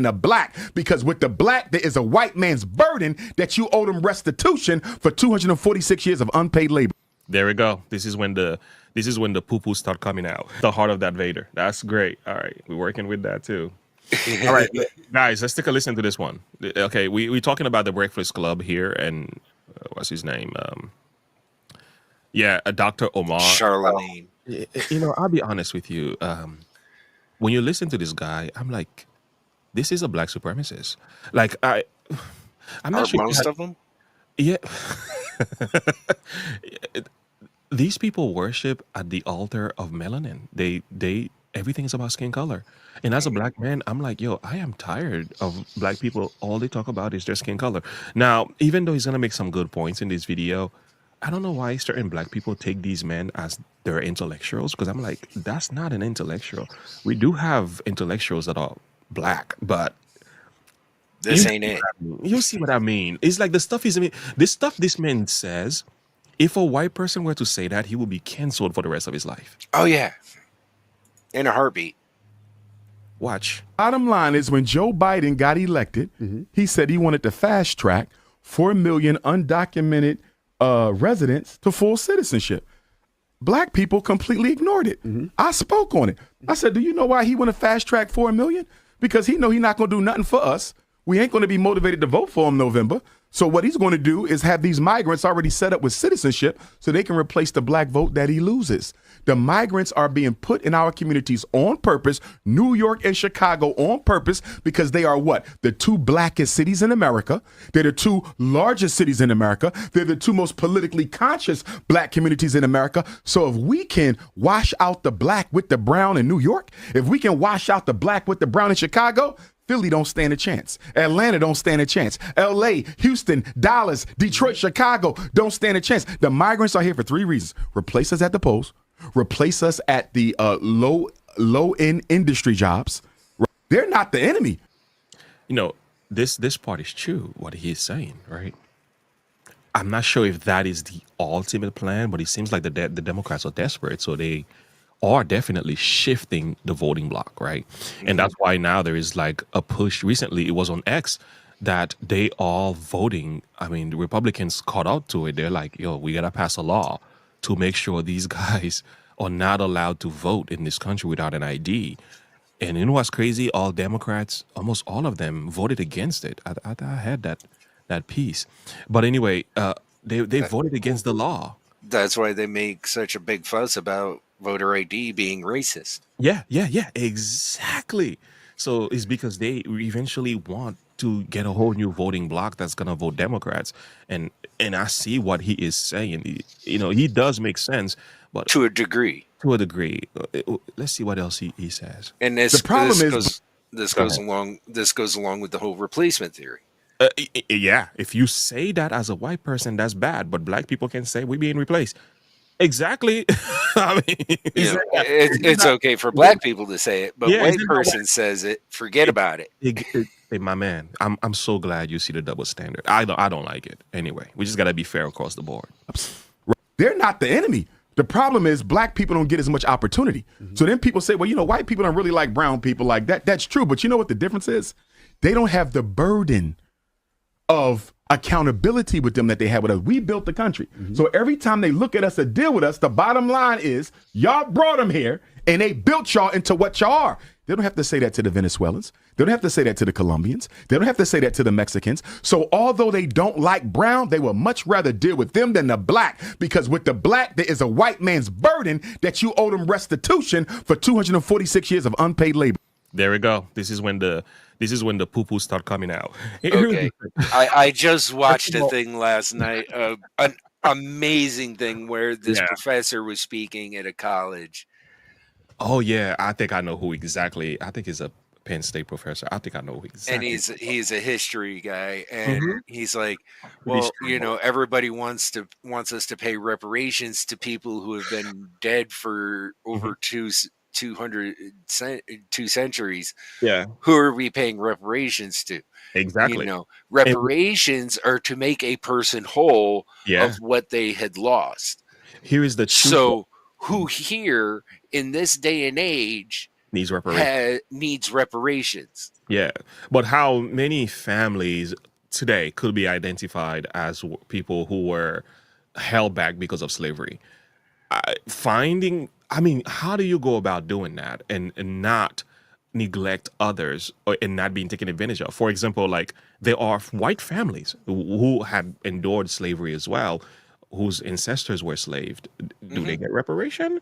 the black, because with the black there is a white man's burden that you owe them restitution for 246 years of unpaid labor. There we go. This is when the poo-poo start coming out. The heart of that Vader. That's great. All right, we're working with that too. All right, guys, let's take a listen to this one. Okay, we're talking about the Breakfast Club here, and what's his name? Dr. Omar. Charlemagne. I'll be honest with you. When you listen to this guy, I'm like, this is a black supremacist. Like I'm not sure most of them. Yeah. These people worship at the altar of melanin. They everything is about skin color. And as a black man, I'm like, yo, I am tired of black people. All they talk about is their skin color. Now, even though he's gonna make some good points in this video, I don't know why certain black people take these men as their intellectuals, because I'm like, that's not an intellectual. We do have intellectuals that are black, but This ain't it. you see what I mean? It's like this stuff this man says, if a white person were to say that, he would be canceled for the rest of his life. Oh yeah, in a heartbeat. Watch. Bottom line is, when Joe Biden got elected, he said he wanted to fast track 4 million undocumented residents to full citizenship. Black people completely ignored it. I spoke on it. I said, do you know why he want to fast track 4 million? Because he know he's not going to do nothing for us. We ain't going to be motivated to vote for him November. So what he's going to do is have these migrants already set up with citizenship so they can replace the black vote that he loses. The migrants are being put in our communities on purpose, New York and Chicago on purpose, because they are what? The two blackest cities in America. They're the two largest cities in America. They're the two most politically conscious black communities in America. So if we can wash out the black with the brown in New York, if we can wash out the black with the brown in Chicago, Philly don't stand a chance. Atlanta don't stand a chance. LA, Houston, Dallas, Detroit, Chicago don't stand a chance. The migrants are here for 3 reasons. Replace us at the polls, replace us at the low-end industry jobs. They're not the enemy. This part is true, what he is saying, right? I'm not sure if that is the ultimate plan, but it seems like the Democrats are desperate, so they are definitely shifting the voting block, right? And that's why now there is like a push. Recently, it was on X that they are voting. I mean, the Republicans caught out to it. They're like, yo, we got to pass a law to make sure these guys are not allowed to vote in this country without an ID. And you know what's crazy? All Democrats, almost all of them, voted against it. I had that piece. But anyway, they voted against the law. That's why they make such a big fuss about voter ID being racist. Yeah, exactly. So it's because they eventually want to get a whole new voting bloc that's gonna vote Democrats, and I see what he is saying. He does make sense, but to a degree. Let's see what else he says. And this goes along with the whole replacement theory. Yeah, if you say that as a white person, that's bad, but black people can say we're being replaced. Exactly. I mean, it's okay for black people to say it, but white person says it, forget about it. Hey, my man, I'm so glad you see the double standard. I don't like it. Anyway, we just gotta be fair across the board. They're not the enemy. The problem is black people don't get as much opportunity. So then people say, well, white people don't really like brown people like that. That's true. But you know what the difference is? They don't have the burden of accountability with them that they have with us. We built the country. So every time they look at us or deal with us, the bottom line is y'all brought them here and they built y'all into what y'all are. They don't have to say that to the Venezuelans. They don't have to say that to the Colombians. They don't have to say that to the Mexicans. So although they don't like brown, they would much rather deal with them than the black, because with the black, there is a white man's burden that you owe them restitution for 246 years of unpaid labor. There we go. This is when the poo-poo start coming out. Okay. I just watched a thing last night, an amazing thing where this professor was speaking at a college. Oh yeah, I think I know who exactly. I think he's a Penn State professor. I think I know who exactly. And he's a history guy, and he's like, well, everybody wants us to pay reparations to people who have been dead for over 2 centuries. Yeah. Who are we paying reparations to? Exactly. Reparations are to make a person whole of what they had lost. Here is the truth. So who here in this day and age Needs reparation. needs reparations. Yeah, but how many families today could be identified as people who were held back because of slavery? I mean, how do you go about doing that and not neglect others and not being taken advantage of? For example, like there are white families who had endured slavery as well, whose ancestors were slaved. Do they get reparation?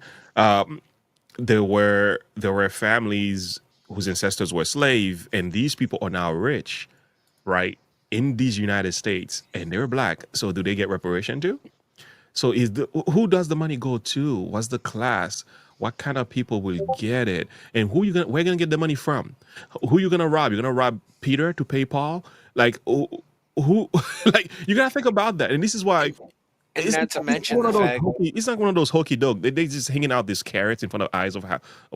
There were families whose ancestors were slave, and these people are now rich, right, in these United States, and they're black. So do they get reparation too? So who does the money go to? What's the class? What kind of people will get it? And where you gonna get the money from? Who you gonna rob? You're gonna rob Peter to pay Paul? Like who like you gotta think about that. And this is why And not to mention the fact, it's not one of those hokey doke. They just hanging out these carrots in front of eyes of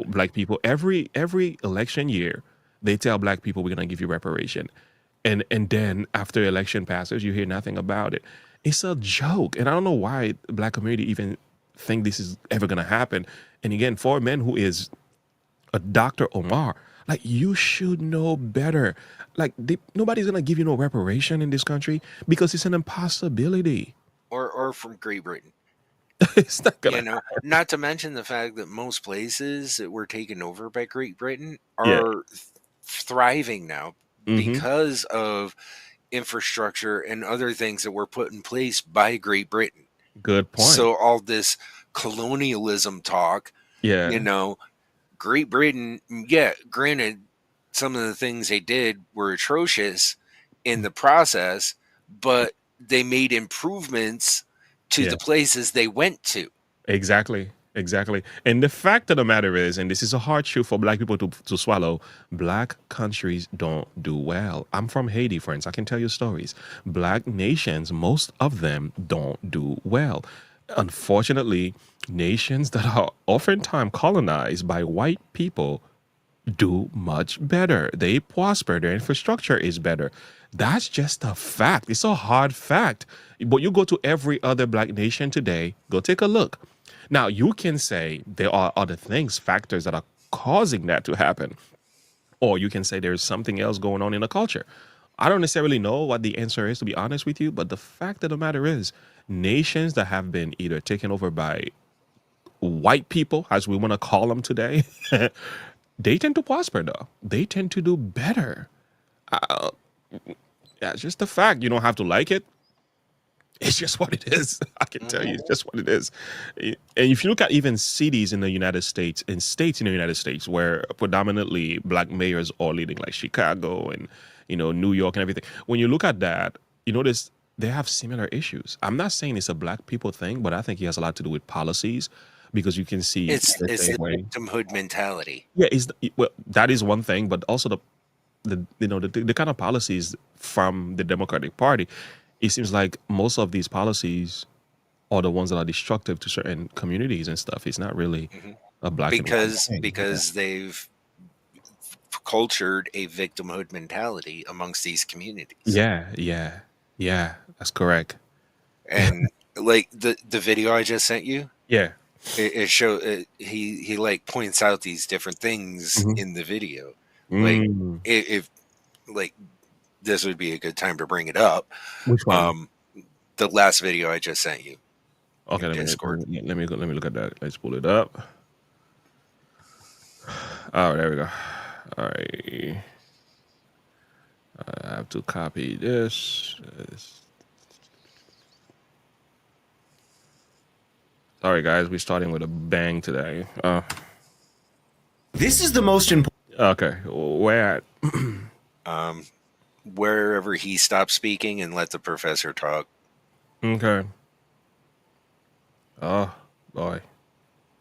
black people. Every election year, they tell black people we're gonna give you reparation, and then after election passes, you hear nothing about it. It's a joke, and I don't know why the black community even think this is ever gonna happen. And again, for a man who is a Dr. Omar, like you should know better. Like nobody's gonna give you no reparation in this country because it's an impossibility. or from Great Britain. It's not gonna. You know, not to mention the fact that most places that were taken over by Great Britain are Yeah. thriving now Mhm. because of infrastructure and other things that were put in place by Great Britain. Good point. So all this colonialism talk, Yeah. you know, Great Britain, yeah, granted, some of the things they did were atrocious in the process, but they made improvements to Yeah. the places they went to. Exactly. Exactly. And the fact of the matter is, and this is a hard truth for black people to swallow, black countries don't do well. I'm from Haiti, friends. I can tell you stories. Black nations, most of them don't do well. Unfortunately, nations that are oftentimes colonized by white people do much better. They prosper. Their infrastructure is better. That's just a fact. It's a hard fact. But you go to every other black nation today, go take a look. Now, you can say there are other things, factors that are causing that to happen. Or you can say there's something else going on in the culture. I don't necessarily know what the answer is, to be honest with you. But the fact of the matter is, nations that have been either taken over by white people, as we want to call them today, they tend to prosper, though. They tend to do better. Yeah, it's just a fact. You don't have to like it. It's just what it is. I can tell you, it's just what it is. And if you look at even cities in the United States and states in the United States where predominantly black mayors are leading, like Chicago and New York and everything, when you look at that, you notice they have similar issues. I'm not saying it's a black people thing, but I think it has a lot to do with policies because you can see It's the the same way. victimhood mentality. Yeah, well, that is one thing, but also the kind of policies from the Democratic Party. It seems like most of these policies are the ones that are destructive to certain communities and stuff. It's not really a black and white thing. Because they've cultured a victimhood mentality amongst these communities. Yeah, that's correct. And like the video I just sent you, Yeah, it show he like points out these different things Mhm. in the video. Like if like this would be a good time to bring it up. Which one? The last video I just sent you. Okay, in let Discord. me look at that. Let's pull it up. Oh, there we go. All right. I have to copy this. Sorry, guys. We're starting with a bang today. This is the most important. Okay. Where at? Wherever he stops speaking and let the professor talk. Okay. Oh, boy.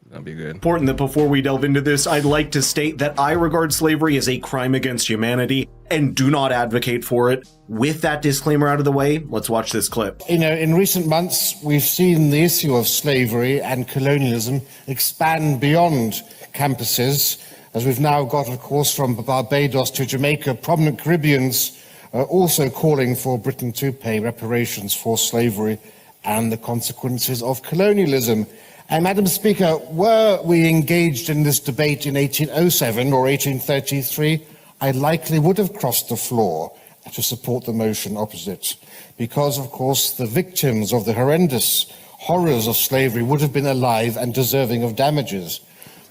That'll be good. Important that before we delve into this, I'd like to state that I regard slavery as a crime against humanity and do not advocate for it. With that disclaimer out of the way, let's watch this clip. In recent months, we've seen the issue of slavery and colonialism expand beyond campuses, as we've now got, of course, from Barbados to Jamaica, prominent Caribbeans also calling for Britain to pay reparations for slavery and the consequences of colonialism. And Madam Speaker, were we engaged in this debate in 1807 or 1833, I likely would have crossed the floor to support the motion opposite, because, of course, the victims of the horrendous horrors of slavery would have been alive and deserving of damages.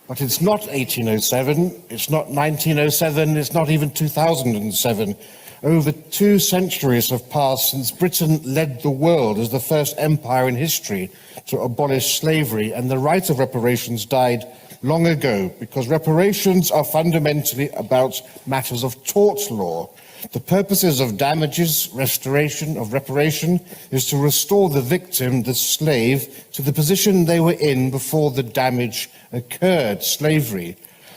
But it's not 1807, it's not 1907, it's not even 2007. Over 2 centuries have passed since Britain led the world as the first empire in history to abolish slavery, and the right of reparations died long ago, because reparations are fundamentally about matters of tort law. The purposes of damages, restoration, of reparation, is to restore the victim, the slave, to the position they were in before the damage occurred, slavery.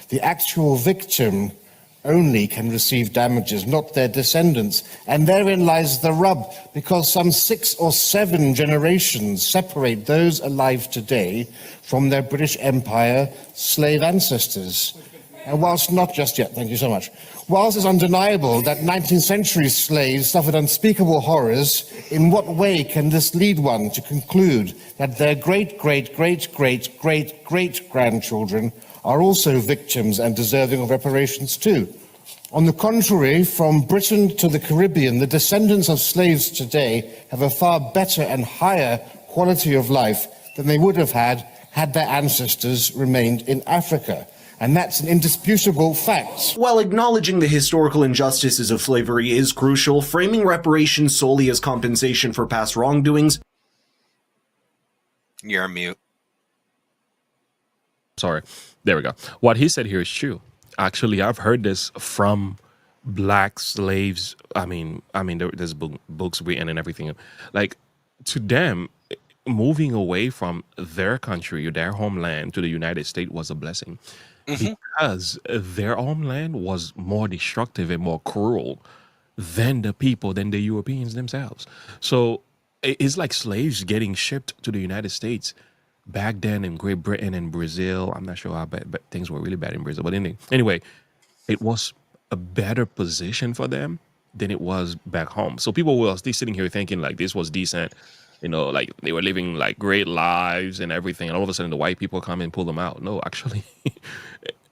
The actual victim only can receive damages, not their descendants. And therein lies the rub, because some 6 or 7 generations separate those alive today from their British Empire slave ancestors. And whilst not just yet, thank you so much. Whilst it's undeniable that 19th century slaves suffered unspeakable horrors, in what way can this lead one to conclude that their great-great-great-great-great-grandchildren are also victims and deserving of reparations too? On the contrary, from Britain to the Caribbean, the descendants of slaves today have a far better and higher quality of life than they would have had their ancestors remained in Africa. And that's an indisputable fact. While acknowledging the historical injustices of slavery is crucial, framing reparations solely as compensation for past wrongdoings... You're on mute. Sorry. There we go. What he said here is true. Actually, I've heard this from black slaves. I mean, there's books written and everything. Like, to them, moving away from their country or their homeland to the United States was a blessing. Because their homeland was more destructive and more cruel than the Europeans themselves. So it's like slaves getting shipped to the United States back then in Great Britain and Brazil. I'm not sure how bad, but things were really bad in Brazil. But anyway, it was a better position for them than it was back home. So people were still sitting here thinking like this was decent. You know, like they were living like great lives and everything. And all of a sudden the white people come and pull them out. No, actually,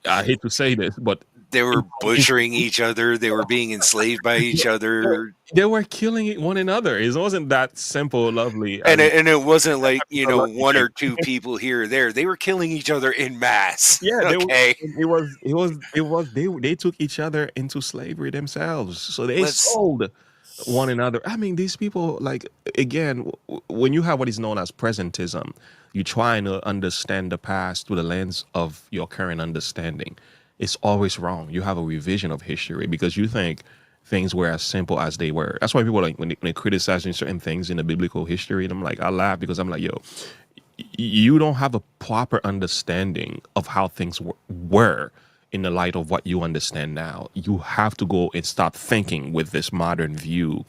I hate to say this, but They were butchering each other. They were being enslaved by each other. they were killing one another. It wasn't that simple, lovely. And it wasn't like, 1 or 2 people here or there. They were killing each other in mass. Yeah, okay. They took each other into slavery themselves. So they sold one another. I mean, these people, like, again, when you have what is known as presentism, you try to understand the past through the lens of your current understanding. It's always wrong. You have a revision of history because you think things were as simple as they were. That's why people like when they criticizing certain things in the biblical history, and I'm like, I laugh because I'm like, yo, you don't have a proper understanding of how things were in the light of what you understand now. You have to go and start thinking with this modern view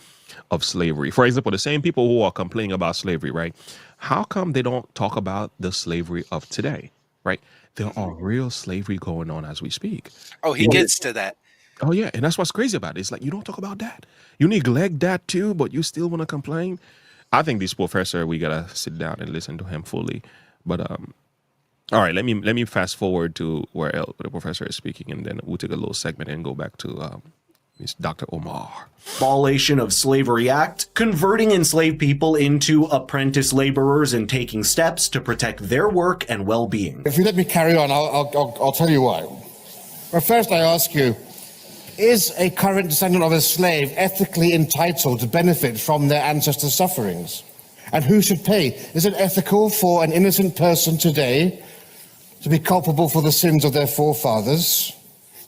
of slavery. For example, the same people who are complaining about slavery, right? How come they don't talk about the slavery of today, right? There are real slavery going on as we speak. Oh, he gets to that. Oh, yeah. And that's what's crazy about it. It's like, you don't talk about that. You neglect that too, but you still want to complain. I think this professor, we got to sit down and listen to him fully. But, all right, let me fast forward to where the professor is speaking, and then we'll take a little segment and go back to It's Dr. Omar. Abolition of Slavery Act, converting enslaved people into apprentice laborers and taking steps to protect their work and well-being. If you let me carry on, I'll tell you why. But first I ask you, is a current descendant of a slave ethically entitled to benefit from their ancestors' sufferings? And who should pay? Is it ethical for an innocent person today to be culpable for the sins of their forefathers?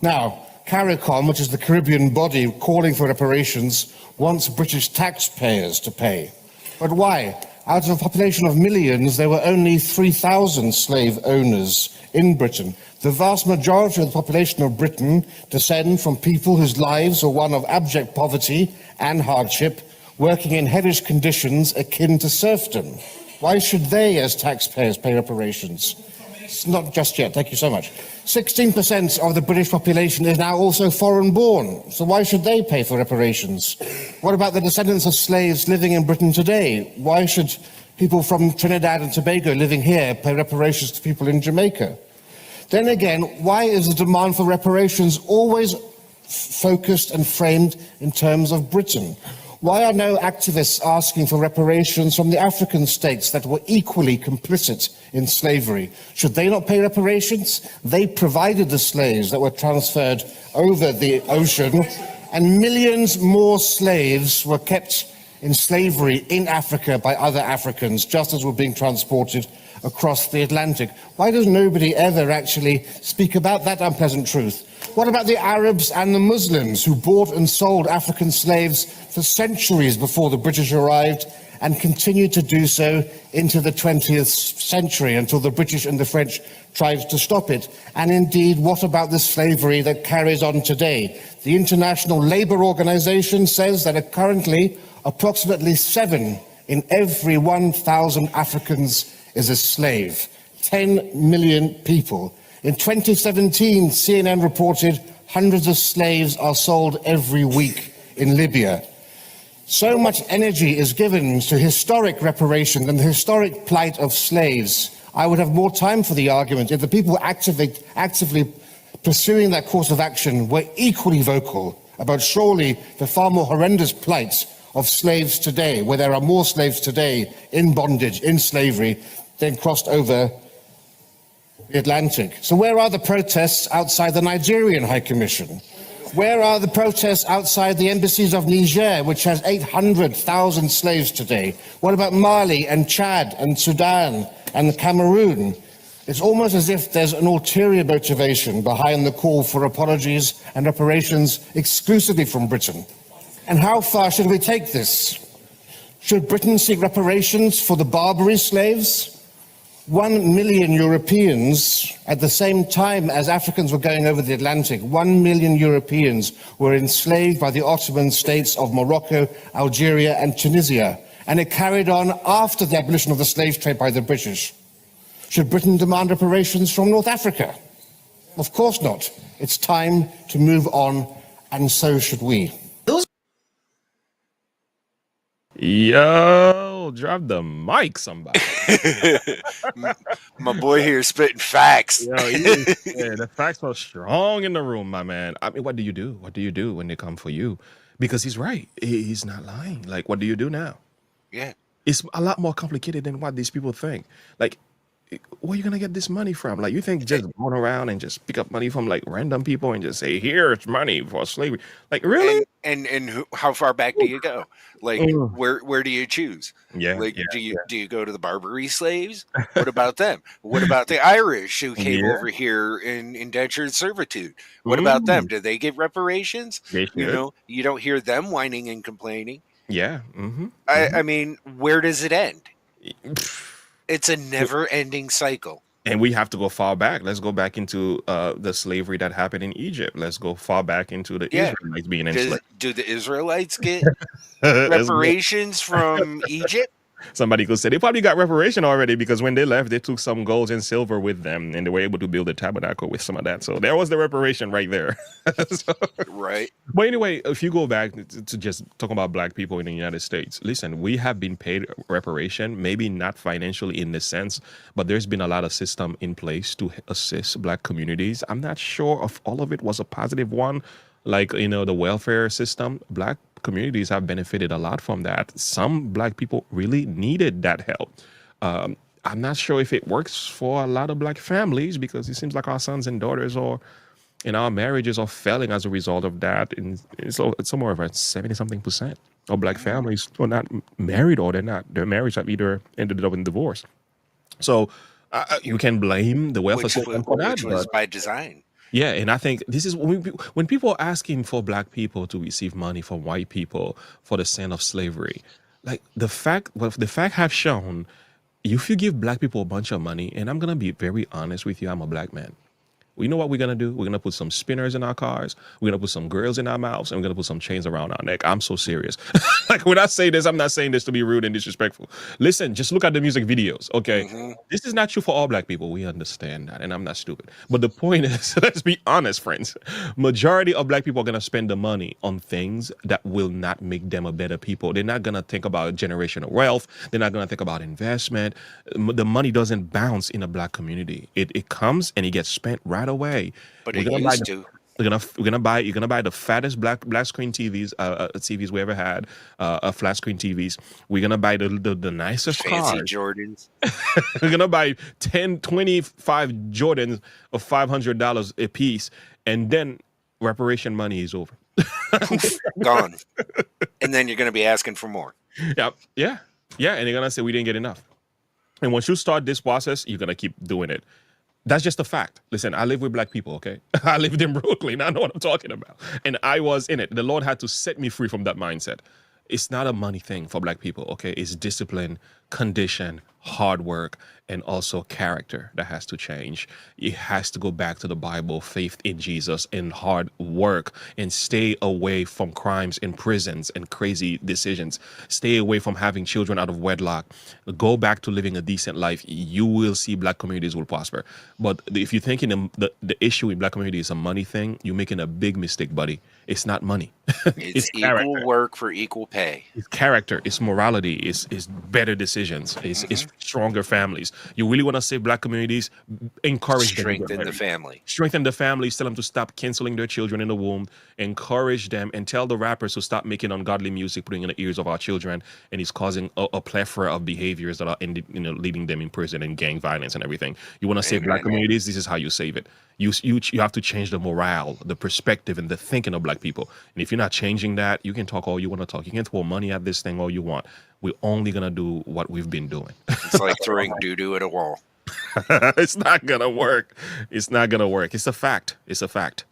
Now, CARICOM, which is the Caribbean body calling for reparations, wants British taxpayers to pay. But why? Out of a population of millions, there were only 3,000 slave owners in Britain. The vast majority of the population of Britain descend from people whose lives are one of abject poverty and hardship, working in hellish conditions akin to serfdom. Why should they, as taxpayers, pay reparations? It's not just yet. Thank you so much. 16% of the British population is now also foreign-born, so why should they pay for reparations? What about the descendants of slaves living in Britain today? Why should People from Trinidad and Tobago living here pay reparations to people in Jamaica. Then again, why is the demand for reparations always focused and framed in terms of Britain? Why are no activists asking for reparations from the African states that were equally complicit in slavery? Should they not pay reparations? They provided the slaves that were transferred over the ocean, and millions more slaves were kept in slavery in Africa by other Africans, just as were being transported across the Atlantic. Why does nobody ever actually speak about that unpleasant truth? What about the Arabs and the Muslims who bought and sold African slaves for centuries before the British arrived and continued to do so into the 20th century until the British and the French tried to stop it? And indeed, what about the slavery that carries on today? The International Labour Organization says that currently approximately 7 in every 1,000 Africans is a slave. 10 million people. In 2017, CNN reported hundreds of slaves are sold every week in Libya. So much energy is given to historic reparation and the historic plight of slaves. I would have more time for the argument if the people actively pursuing that course of action were equally vocal about surely the far more horrendous plight of slaves today, where there are more slaves today in bondage, in slavery, than crossed over the Atlantic. So where are the protests outside the Nigerian High Commission? Where are the protests outside the embassies of Niger, which has 800,000 slaves today? What about Mali and Chad and Sudan and Cameroon? It's almost as if there's an ulterior motivation behind the call for apologies and reparations exclusively from Britain. And how far should we take this? Should Britain seek reparations for the Barbary slaves? 1 million Europeans, at the same time as Africans were going over the Atlantic, 1 million Europeans were enslaved by the Ottoman states of Morocco, Algeria, and Tunisia. And it carried on after the abolition of the slave trade by the British. Should Britain demand reparations from North Africa? Of course not. It's time to move on, and so should we. Yo, drop the mic, somebody. My boy here is spitting facts. Yo, the facts are strong in the room, my man. I mean, what do you do? What do you do when they come for you? Because he's right. He's not lying. Like, what do you do now? Yeah. It's a lot more complicated than what these people think. Like, where are you gonna get this money from? Like, you think just going around and just pick up money from like random people and just say, "Here's money for slavery"? Like, really? And how far back do you go? Like, where do you choose? Yeah. Like, do you go to the Barbary slaves? What about them? What about the Irish who came over here in indentured servitude? What about them? Do they get reparations? They should. You know, you don't hear them whining and complaining. Yeah. Mm-hmm. I mean, where does it end? It's a never-ending cycle. And we have to go far back. Let's go back into the slavery that happened in Egypt. Let's go far back into the Israelites being enslaved. Do the Israelites get reparations from Egypt? Somebody could say they probably got reparation already because when they left, they took some gold and silver with them and they were able to build a tabernacle with some of that. So there was the reparation right there. Right. But anyway, if you go back to just talking about black people in the United States, listen, we have been paid reparation, maybe not financially in this sense, but there's been a lot of system in place to assist black communities. I'm not sure if all of it was a positive one. Like, the welfare system, black communities have benefited a lot from that. Some black people really needed that help. I'm not sure if it works for a lot of black families because it seems like our sons and daughters or in our marriages are failing as a result of that. And so it's somewhere around 70-something% of black families are not married or their marriage have either ended up in divorce. So you can blame the welfare system for that. Which was by design. Yeah, and I think this is when people are asking for black people to receive money from white people for the sin of slavery, like the fact have shown, if you give black people a bunch of money, and I'm gonna be very honest with you, I'm a black man. We know what we're gonna do. We're gonna put some spinners in our cars. We're gonna put some grills in our mouths, and we're gonna put some chains around our neck. I'm so serious. Like when I say this, I'm not saying this to be rude and disrespectful. Listen, just look at the music videos. Okay, this is not true for all black people. We understand that, and I'm not stupid. But the point is, let's be honest, friends. Majority of black people are gonna spend the money on things that will not make them a better people. They're not gonna think about generational wealth. They're not gonna think about investment. The money doesn't bounce in a black community. It comes and it gets spent right away. But We're it gonna buy used the- to. you're gonna buy the fattest black screen TVs we ever had, flat screen TVs. We're gonna buy the nicest Fancy cars. Jordans. We're gonna buy 10, 25 Jordans of $500 a piece, and then reparation money is over. Gone. And then you're going to be asking for more. Yeah, and they're gonna say we didn't get enough. And once you start this process, you're gonna keep doing it. That's just a fact. Listen, I live with black people, okay? I lived in Brooklyn. I know what I'm talking about. And I was in it. The Lord had to set me free from that mindset. It's not a money thing for black people, okay? It's discipline, condition, hard work, and also character that has to change. It has to go back to the Bible, faith in Jesus, and hard work, and stay away from crimes in prisons and crazy decisions. Stay away from having children out of wedlock. Go back to living a decent life. You will see black communities will prosper. But if you're thinking the issue in black community is a money thing, you're making a big mistake, buddy. It's not money. It's equal character. work for equal pay. It's character, it's morality, it's better decisions, it's stronger families. You really want to save black communities, encourage them to get Strengthen the married. family. Strengthen the families, tell them to stop canceling their children in the womb, encourage them, and tell the rappers to stop making ungodly music, putting in the ears of our children, and it's causing a plethora of behaviors that are leading them in prison and gang violence and everything. You want to save black communities, this is how you save it. You have to change the morale, the perspective, and the thinking of black people. And if you're not changing that, you can talk all you want to talk. You can throw money at this thing all you want. We're only gonna do what we've been doing. It's like throwing doo-doo at a wall. It's not gonna work. It's not gonna work. It's a fact. It's a fact.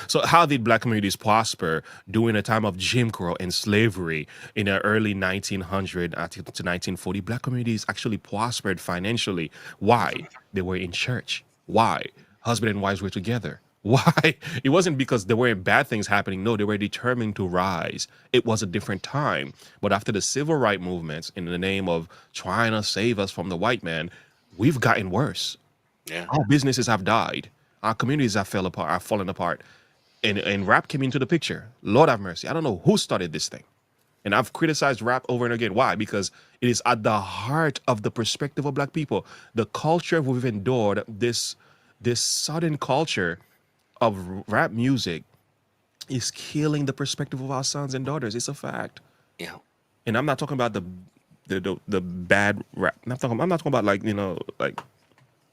So how did black communities prosper during a time of Jim Crow and slavery in the early 1900 to 1940? Black communities actually prospered financially. Why? They were in church. Why? Husband and wives were together. Why? It wasn't because there weren't bad things happening. No, they were determined to rise. It was a different time. But after the civil rights movements, in the name of trying to save us from the white man, we've gotten worse. Yeah. Our businesses have died. Our communities have fallen apart. And rap came into the picture. Lord have mercy. I don't know who started this thing. And I've criticized rap over and again. Why? Because it is at the heart of the perspective of black people. The culture we've endured, this sudden culture of rap music is killing the perspective of our sons and daughters. It's a fact. Yeah. And I'm not talking about the bad rap. I'm not talking about like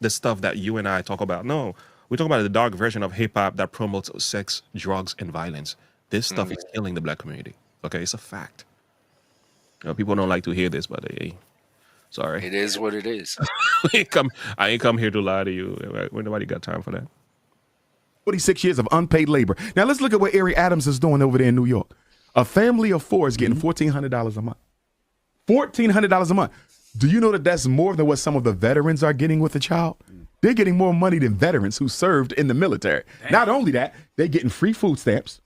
the stuff that you and I talk about. No, we're talking about the dark version of hip hop that promotes sex, drugs, and violence. This stuff is killing the black community. Okay, it's a fact. People don't like to hear this, but sorry. It is what it is. I ain't come here to lie to you. Nobody got time for that. 46 years of unpaid labor. Now let's look at what Eric Adams is doing over there in New York. A family of four is getting $1,400 a month. $1,400 a month. Do you know that that's more than what some of the veterans are getting with a child? They're getting more money than veterans who served in the military. Damn. Not only that, they're getting free food stamps,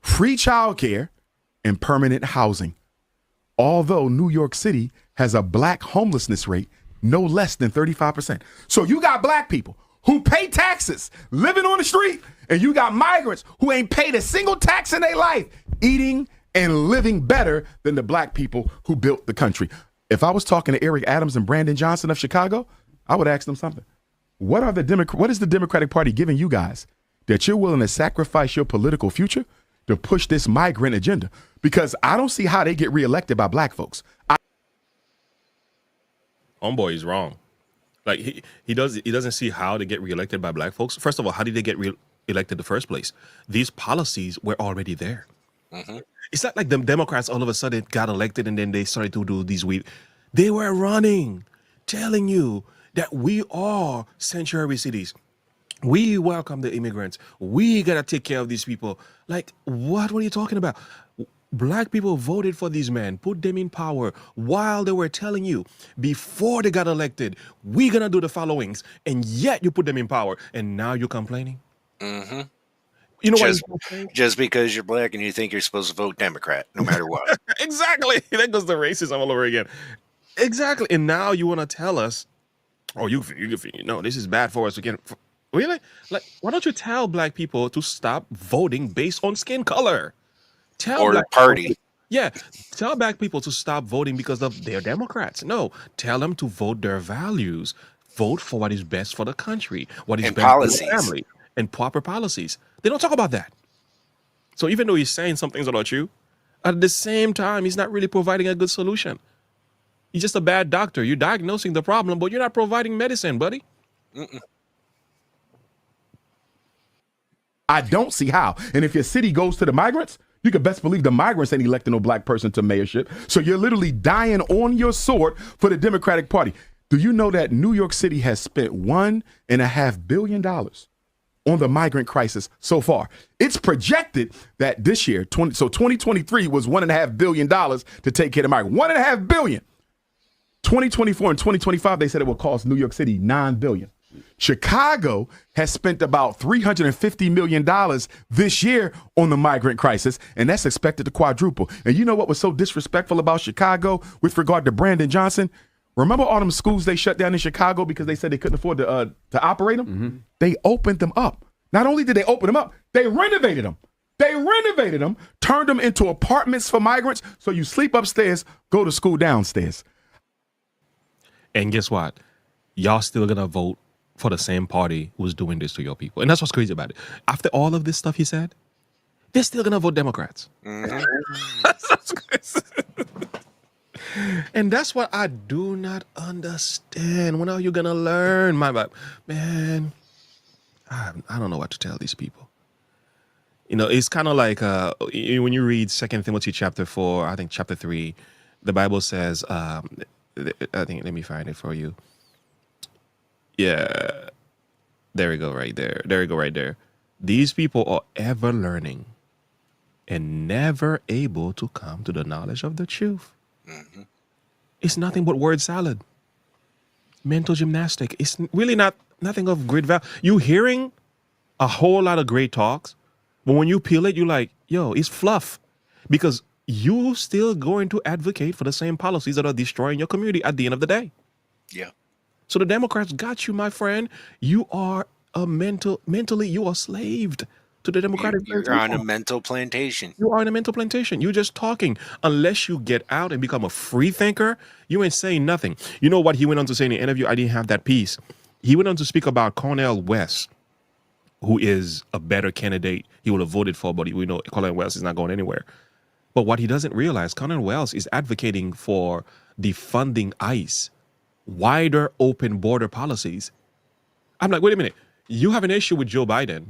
free child care, and permanent housing. Although New York City has a black homelessness rate no less than 35%. So you got black people who pay taxes living on the street, and you got migrants who ain't paid a single tax in their life eating and living better than the black people who built the country. If I was talking to Eric Adams and Brandon Johnson of Chicago, I would ask them something. What is the Democratic Party giving you guys that you're willing to sacrifice your political future to push this migrant agenda? Because I don't see how they get reelected by black folks. Homeboy is wrong. Like he doesn't see how they get reelected by black folks. First of all, how did they get elected in the first place? These policies were already there. Mm-hmm. It's not like the Democrats all of a sudden got elected and then they started to do these They were running, telling you that we are sanctuary cities. We welcome the immigrants. We gotta take care of these people. Like, what are you talking about? Black people voted for these men, put them in power while they were telling you before they got elected, we're going to do the followings. And yet you put them in power. And now you're complaining. Mm-hmm. You know Just, what? just because you're black and you think you're supposed to vote Democrat, no matter what. Exactly. That goes the racism all over again. Exactly. And now you want to tell us, oh, you no, this is bad for us. We can't. Really? Like, why don't you tell black people to stop voting based on skin color? Tell Or black party. people, yeah, tell black people to stop voting because of they're Democrats. No, tell them to vote their values. Vote for what is best for the country, what is And best for policies. the family, and proper policies. They don't talk about that. So even though he's saying some things about you, at the same time, he's not really providing a good solution. He's just a bad doctor. You're diagnosing the problem, but you're not providing medicine, buddy. I don't see how. And if your city goes to the migrants, you can best believe the migrants ain't electing no black person to mayorship. So you're literally dying on your sword for the Democratic Party. Do you know that New York City has spent $1.5 billion on the migrant crisis so far? It's projected that this year, 2023 was $1.5 billion to take care of migrants. $1.5 billion. 2024 and 2025, they said it will cost New York City $9 billion. Chicago has spent about $350 million this year on the migrant crisis, and that's expected to quadruple. And you know what was so disrespectful about Chicago with regard to Brandon Johnson? Remember all them schools they shut down in Chicago because they said they couldn't afford to operate them? Mm-hmm. They opened them up. Not only did they open them up, they renovated them. Turned them into apartments for migrants, so you sleep upstairs, go to school downstairs. And guess what? Y'all still gonna vote for the same party who's doing this to your people. And that's what's crazy about it. After all of this stuff he said, they're still gonna vote Democrats. Mm-hmm. That's crazy. And that's what I do not understand. When are you gonna learn? Man, I don't know what to tell these people. You know, it's kind of like when you read 2 Timothy chapter 4, I think chapter 3, the Bible says, I think, let me find it for you. Yeah, there we go right there. There we go right there. These people are ever learning and never able to come to the knowledge of the truth. Mm-hmm. It's nothing but word salad, mental gymnastic. It's really nothing of great value. You hearing a whole lot of great talks, but when you peel it, you're like, yo, it's fluff. Because you still going to advocate for the same policies that are destroying your community at the end of the day. Yeah. So the Democrats got you, my friend. You are mentally, you are slaved to the Democratic Party. You're on a mental plantation. You are on a mental plantation. You're just talking. Unless you get out and become a free thinker, you ain't saying nothing. You know what he went on to say in the interview? I didn't have that piece. He went on to speak about Cornel West, who is a better candidate he would have voted for, but we know Cornel West is not going anywhere. But what he doesn't realize, Cornel West is advocating for defunding ICE, wider open border policies. I'm like, wait a minute. You have an issue with Joe Biden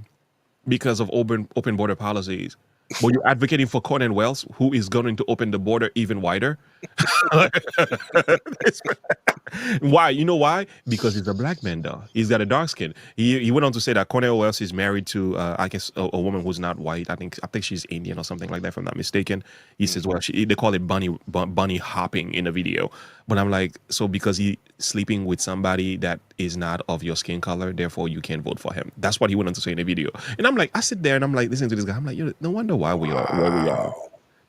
because of open border policies, but you're advocating for Cornel West, who is going to open the border even wider. Why? You know why? Because he's a black man, though. He's got a dark skin. He went on to say that Cornel West is married to, I guess, a woman who's not white. I think she's Indian or something like that, if I'm not mistaken. He says, well, they call it bunny hopping in the video. But I'm like, so because he's sleeping with somebody that is not of your skin color, therefore you can't vote for him. That's what he went on to say in the video. And I'm like, I sit there and I'm like, listening to this guy. I'm like, no wonder why we are where we are.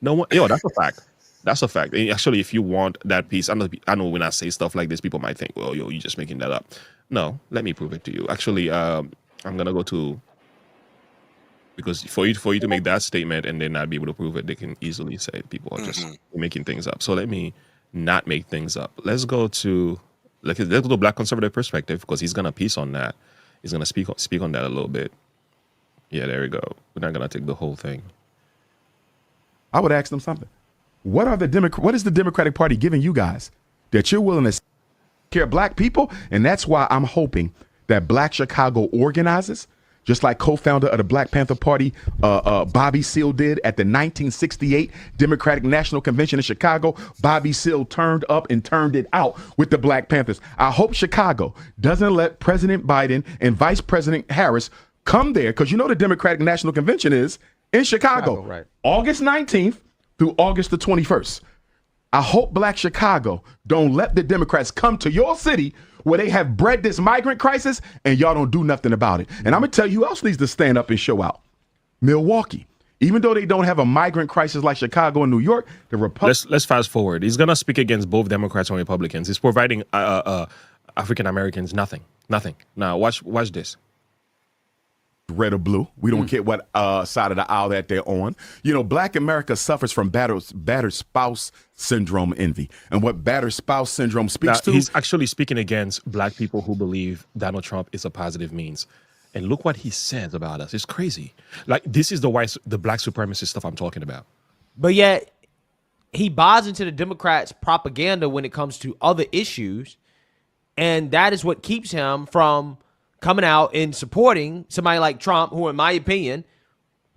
No one, that's a fact. That's a fact. And actually, if you want that piece, I know when I say stuff like this, people might think, well, you're just making that up. No, let me prove it to you. Actually, I'm going to go to, because for you to make that statement and then not be able to prove it, they can easily say people are just making things up. So let me not make things up. Let's go to Black Conservative Perspective, because he's going to piece on that. He's going to speak on that a little bit. Yeah, there we go. We're not going to take the whole thing. I would ask them something. What is the Democratic Party giving you guys that you're willing to take care of black people? And that's why I'm hoping that Black Chicago organizes, just like co-founder of the Black Panther Party, Bobby Seale did at the 1968 Democratic National Convention in Chicago. Bobby Seale turned up and turned it out with the Black Panthers. I hope Chicago doesn't let President Biden and Vice President Harris come there, because you know the Democratic National Convention is in Chicago, right? August 19th through August the 21st. I hope Black Chicago don't let the Democrats come to your city where they have bred this migrant crisis and y'all don't do nothing about it. And I'm going to tell you who else needs to stand up and show out. Milwaukee. Even though they don't have a migrant crisis like Chicago and New York, the Republicans. Let's fast forward. He's gonna speak against both Democrats and Republicans. He's providing African Americans nothing. Now watch this. Red or blue. We don't care what side of the aisle that they're on. You know, Black America suffers from battered spouse syndrome envy. And what battered spouse syndrome speaks to. He's actually speaking against Black people who believe Donald Trump is a positive means. And look what he says about us. It's crazy. Like, this is the Black supremacist stuff I'm talking about. But yet, he buys into the Democrats' propaganda when it comes to other issues. And that is what keeps him from coming out and supporting somebody like Trump, who, in my opinion,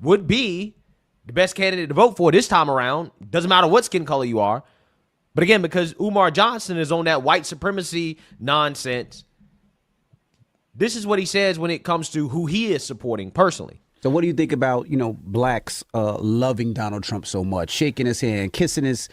would be the best candidate to vote for this time around. Doesn't matter what skin color you are. But again, because Umar Johnson is on that white supremacy nonsense, this is what he says when it comes to who he is supporting personally. So what do you think about, blacks loving Donald Trump so much, shaking his hand, kissing his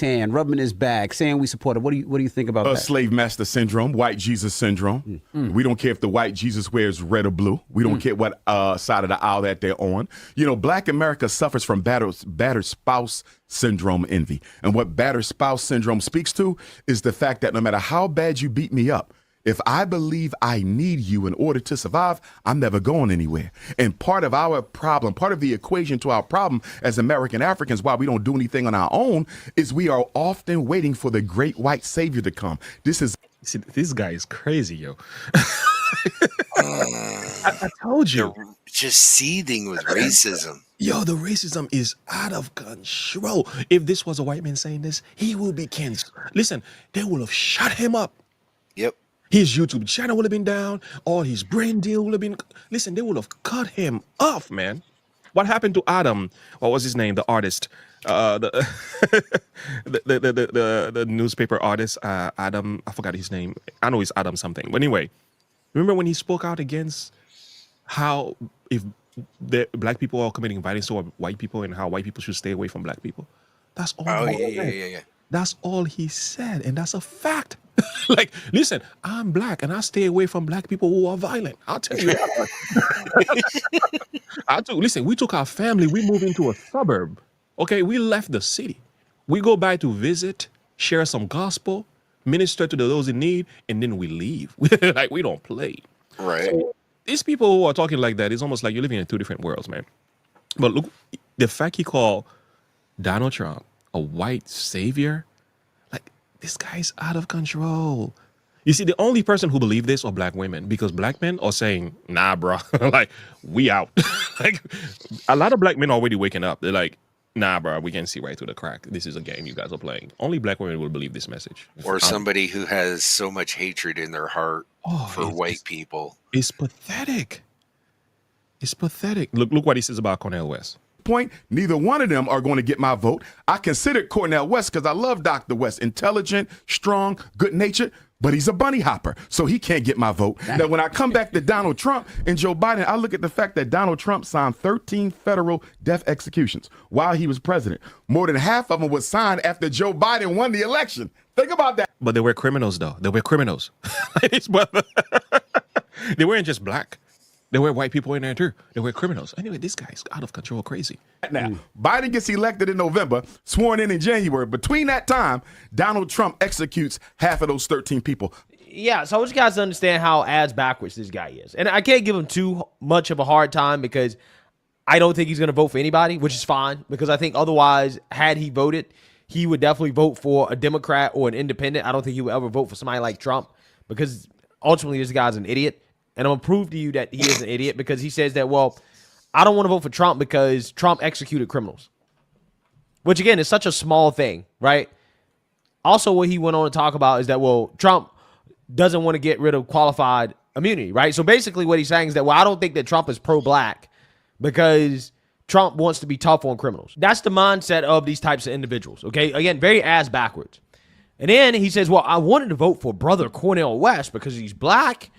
hand, rubbing his back, saying we support him? What do you think about that? Slave master syndrome, white Jesus syndrome. We don't care if the white Jesus wears red or blue. We don't care what side of the aisle that they're on. You know, Black America suffers from battered spouse syndrome envy. And what battered spouse syndrome speaks to is the fact that no matter how bad you beat me up, if I believe I need you in order to survive, I'm never going anywhere. And part of our problem, part of the equation to our problem as American Africans, why we don't do anything on our own, is we are often waiting for the great white savior to come. See, this guy is crazy, yo. I told you. They're just seething with racism. Yo, the racism is out of control. If this was a white man saying this, he will be canceled. Listen, they will have shut him up. Yep. His YouTube channel would have been down. All his brand deal would have been. Listen, they would have cut him off, man. What happened to Adam? What was his name? The artist, the newspaper artist, Adam. I forgot his name. I know it's Adam something. But anyway, remember when he spoke out against how if the Black people are committing violence toward white people and how white people should stay away from Black people? That's all. Oh yeah. That's all he said, and that's a fact. Like, listen, I'm Black, and I stay away from Black people who are violent. I'll tell you that. I do. Listen, we took our family, we moved into a suburb. Okay, we left the city. We go by to visit, share some gospel, minister to those in need, and then we leave. Like, we don't play. Right. So, these people who are talking like that, it's almost like you're living in two different worlds, man. But look, the fact he called Donald Trump a white savior, like, this guy's out of control. You see, the only person who believe this are Black women, because Black men are saying, nah, bro, like, we out. Like, a lot of Black men are already waking up. They're like, nah, bro, we can see right through the crack. This is a game you guys are playing. Only Black women will believe this message. Or somebody who has so much hatred in their heart for white people. It's pathetic. It's pathetic. Look what he says about Cornel West. Point, neither one of them are going to get my vote. I considered Cornel West because I love Dr. West. Intelligent, strong, good-natured, but he's a bunny hopper, so he can't get my vote. Now, when I come back to Donald Trump and Joe Biden, I look at the fact that Donald Trump signed 13 federal death executions while he was president. More than half of them was signed after Joe Biden won the election. Think about that. But they were criminals, though. They were criminals. They weren't just Black. There were white people in there too. There were criminals. Anyway, this guy's out of control, crazy. Now, Biden gets elected in November, sworn in January. Between that time, Donald Trump executes half of those 13 people. Yeah, so I want you guys to understand how ass backwards this guy is. And I can't give him too much of a hard time because I don't think he's going to vote for anybody, which is fine, because I think otherwise, had he voted, he would definitely vote for a Democrat or an independent. I don't think he would ever vote for somebody like Trump because ultimately this guy's an idiot. And I'm going to prove to you that he is an idiot because he says that, well, I don't want to vote for Trump because Trump executed criminals. Which, again, is such a small thing, right? Also, what he went on to talk about is that, well, Trump doesn't want to get rid of qualified immunity, right? So basically what he's saying is that, well, I don't think that Trump is pro-Black because Trump wants to be tough on criminals. That's the mindset of these types of individuals, okay? Again, very ass backwards. And then he says, well, I wanted to vote for Brother Cornel West because he's Black.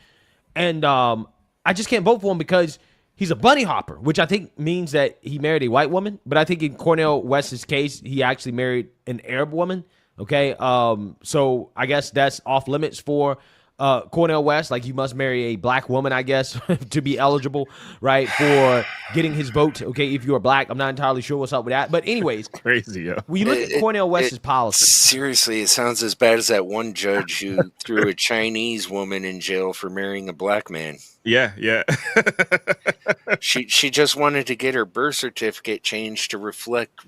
And I just can't vote for him because He's a bunny hopper, which I think means that he married a white woman. But I think in Cornel West's case, he actually married an Arab woman. Okay, so I guess that's off limits for Cornel West. Like, you must marry a black woman, I guess, to be eligible, right, for getting his vote. Okay, if you're black, I'm not entirely sure what's up with that. But anyways, Crazy, yo. when you look at Cornel West's policy, Seriously, it sounds as bad as that one judge who threw a Chinese woman in jail for marrying a black man. Yeah. She just wanted to get her birth certificate changed to reflect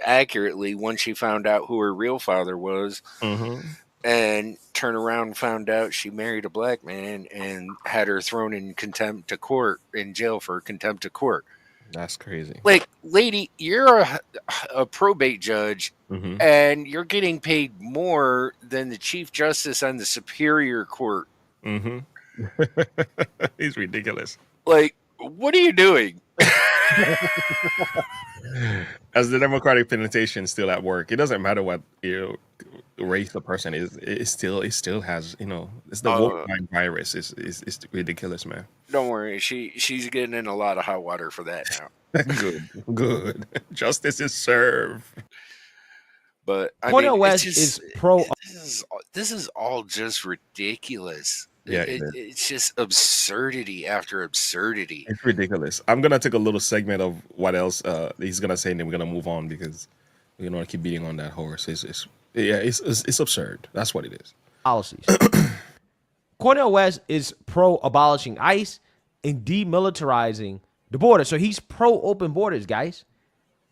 accurately when she found out who her real father was. Mm-hmm. And turn around and found out she married a black man and had her thrown in contempt of court, in jail for contempt of court. That's crazy. Like, lady, you're a probate judge, Mm-hmm. and you're getting paid more than the chief justice on the superior court. Mm-hmm. He's ridiculous. Like, what are you doing? As the Democratic penetration is still at work, it doesn't matter what race the person is. It still has, it's the woke mind virus. It's ridiculous, man. Don't worry, she's getting in a lot of hot water for that now. Good. Justice is served. But I Cornel mean, West it's is just, pro. this is all just ridiculous. Yeah, It's just absurdity after absurdity. it's ridiculous. I'm gonna take a little segment of what else he's gonna say, and then we're gonna move on because we don't want to keep beating on that horse. It's absurd. That's what it is. Policies. Cornel West is pro abolishing ICE and demilitarizing the border. So he's pro open borders, guys.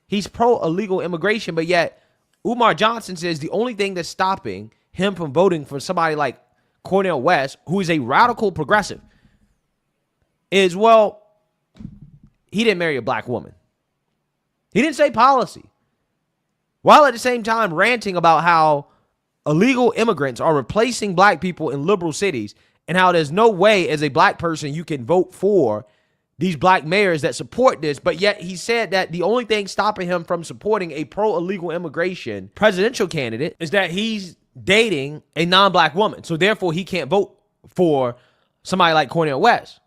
He's pro illegal immigration, but yet Umar Johnson says the only thing that's stopping him from voting for somebody like Cornel West, who is a radical progressive, is, well, he didn't marry a black woman. He didn't say policy. While at the same time ranting about how illegal immigrants are replacing black people in liberal cities and how there's no way as a black person you can vote for these black mayors that support this. But yet he said that the only thing stopping him from supporting a pro-illegal immigration presidential candidate is that he's dating a non-black woman. So therefore he can't vote for somebody like Cornel West.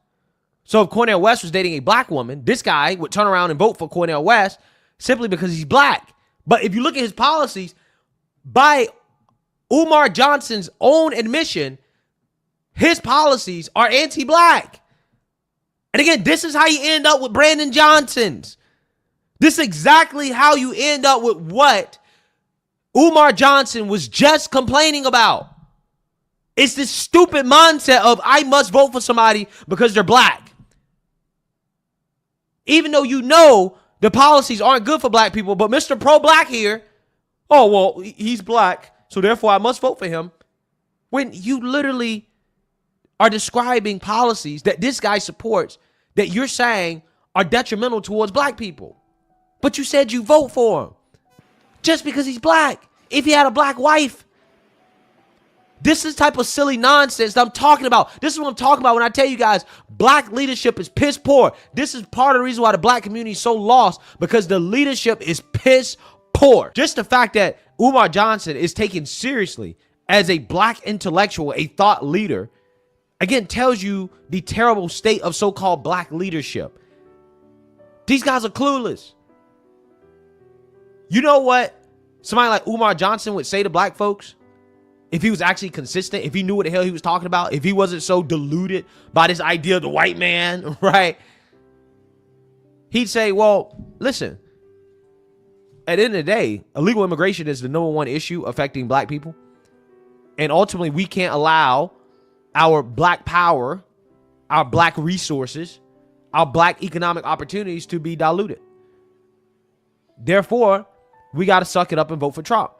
So if Cornel West was dating a black woman, this guy would turn around and vote for Cornel West simply because he's black. But if you look at his policies, by Umar Johnson's own admission, his policies are anti-black. And again, this is how you end up with Brandon Johnson's. This is exactly how you end up with what Umar Johnson was just complaining about. It's this stupid mindset of I must vote for somebody because they're black. Even though you know the policies aren't good for black people, but Mr. Pro-Black here, oh, well, he's black, so therefore I must vote for him. When you literally are describing policies that this guy supports that you're saying are detrimental towards black people. But you said you vote for him just because he's black. If he had a black wife. This is the type of silly nonsense that I'm talking about. This is what I'm talking about when I tell you guys black leadership is piss poor. This is part of the reason why the black community is so lost, because the leadership is piss poor. Just the fact that Umar Johnson is taken seriously as a black intellectual, a thought leader, again, tells you the terrible state of so-called black leadership. These guys are clueless. You know what somebody like Umar Johnson would say to black folks if he was actually consistent, if he knew what the hell he was talking about, if he wasn't so deluded by this idea of the white man, right? He'd say, well, listen, at the end of the day, illegal immigration is the number one issue affecting black people. And ultimately, we can't allow our black power, our black resources, our black economic opportunities to be diluted. Therefore, we got to suck it up and vote for Trump.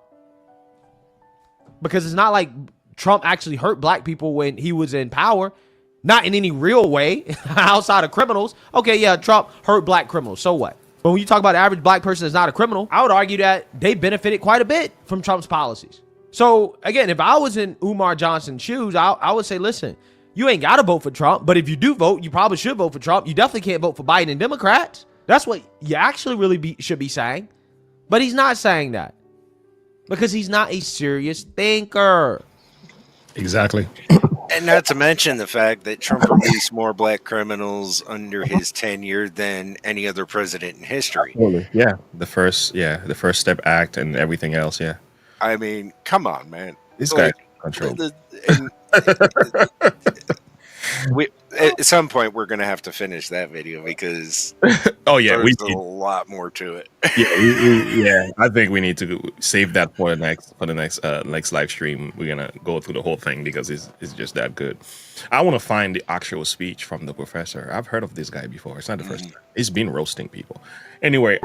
Because it's not like Trump actually hurt black people when he was in power. Not in any real way outside of criminals. Okay, yeah, Trump hurt black criminals. So what? But when you talk about the average black person that's not a criminal, I would argue that they benefited quite a bit from Trump's policies. So again, if I was in Umar Johnson's shoes, I would say, listen, you ain't got to vote for Trump. But if you do vote, you probably should vote for Trump. You definitely can't vote for Biden and Democrats. That's what you actually really should be saying. But he's not saying that. Because he's not a serious thinker. Exactly. And not to mention the fact that Trump released more black criminals under his tenure than any other president in history. Yeah, the first step act and everything else. Yeah, I mean, come on, man. this guy Like, control. At some point, we're gonna have to finish that video because Oh yeah, there's a lot more to it. yeah. I think we need to save that for the next live stream. We're gonna go through the whole thing because it's just that good. I want to find the actual speech from the professor. I've heard of this guy before. It's not the first time. He's been roasting people. Anyway.